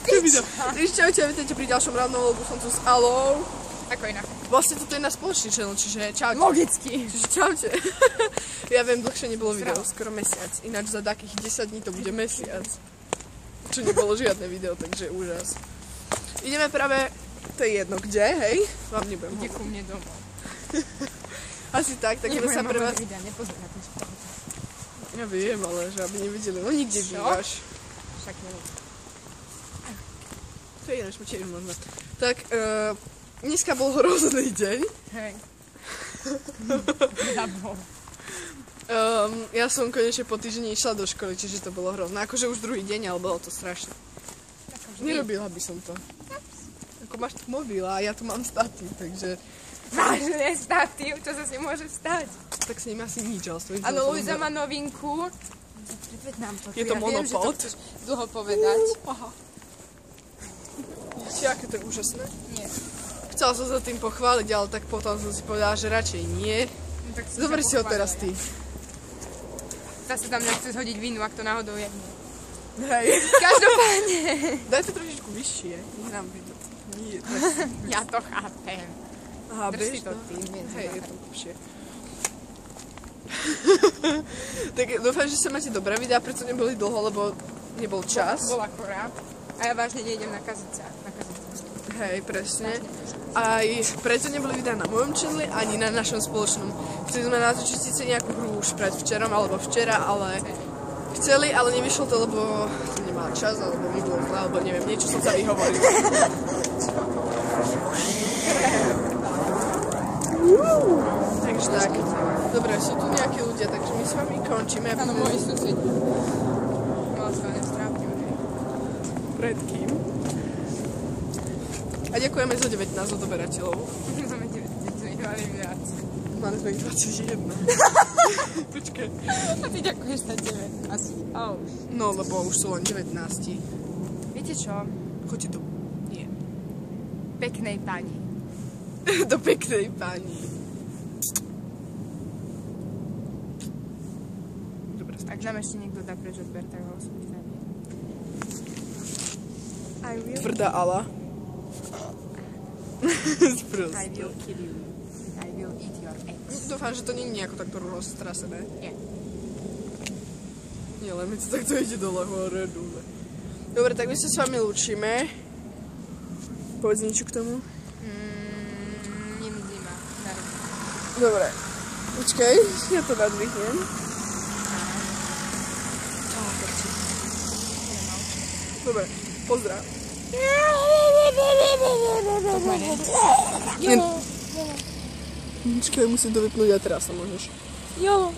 Čaute, vítajte pri ďalšom random vlogu, som tu s Alou. Ako inak. Vlastne toto je na spoločný channel, čiže čaute. Logicky. Čiže čaute. Ja viem, dlhšie nebolo video, skoro mesiac. Ináč za takých 10 dní to bude mesiac. Čo nebolo žiadne video, takže úžas. Ideme práve, to je jedno kde, hej? Vám nebudem hovoriť. Ide ku mne domov. Asi tak ideme sa pre vás... Nepozerať. Ja viem, ale že aby nevideli, no nikde bývaš. Však neviem. To je ináč, tiež možno. Tak, dneska bol hrozný deň. Hej. Ja som konečne po týždni išla do školy, čiže to bolo hrozné. Akože už druhý deň, ale bolo to strašné. Nerobila by som to. Ako máš tu mobil a ja tu mám statív, takže... Vážne statív, čo sa s ním môže stať? Tak s ním asi nič, ale svojím... Áno, Luisa má novinku. Predveď nám to. Je to monopod? Viem, že to dlho povedať. Aha. Či aké to je úžasné? Nie. Chcela som sa tým pochváliť, ale tak potom som si povedala, že radšej nie. No, tak Zober si ho teraz ty. Zase tam nechce zhodiť vínu, ak to náhodou je. Hej. Každopádne. Daj to trošičku vyššie. Nehrám vidieť. Nie, Ja to chápem. aha, Drž si bež to to. ty. Hej, je to lepšie. Tak dúfam, že sa máte dobré videá, preto neboli dlho, lebo nebol čas. Bol akorát. A ja vážne nejdem na kazice. Hej, presne. Aj preto neboli videá na mojom channeli, ani na našom spoločnom. Chceli sme natočiť síce nejakú hru už predvčerom, alebo včera, ale chceli, ale nevyšlo to, lebo som nemala čas, alebo mi bolo zle, alebo neviem, niečo som sa vyhovorila. Takže tak. Dobre, sú tu nejakí ľudia, takže my s vami končíme. Áno, moji susedi. Mala sa nestrápim. Pred kým? A ďakujeme za 19 odoberateľov. Máme 9, sme ich mali viac. Mali sme ich 21. Počkaj. A ty ďakuješ za 9 asi. Oh. No, lebo už sú len 19. Viete čo? Choďte tu. Nie. Peknej pani. Do peknej pani. Dobre, Ak nám ešte niekto dá preč odber, tak ho osúdi za nie. Tvrdá Ala. I will kill you. I will eat your eggs. Dúfam, že to nie je nejako takto roztrasené. Nie. Nie, len mi to takto ide dole hore, dole. Dobre, tak my sa s vami lúčime. Povedz niečo k tomu. Ním zima. Dobre. Počkaj, ja to nadvihnem. Dobre, pozdrav. Počkaj, musím to vypnúť a teraz sa môžeš. Jo.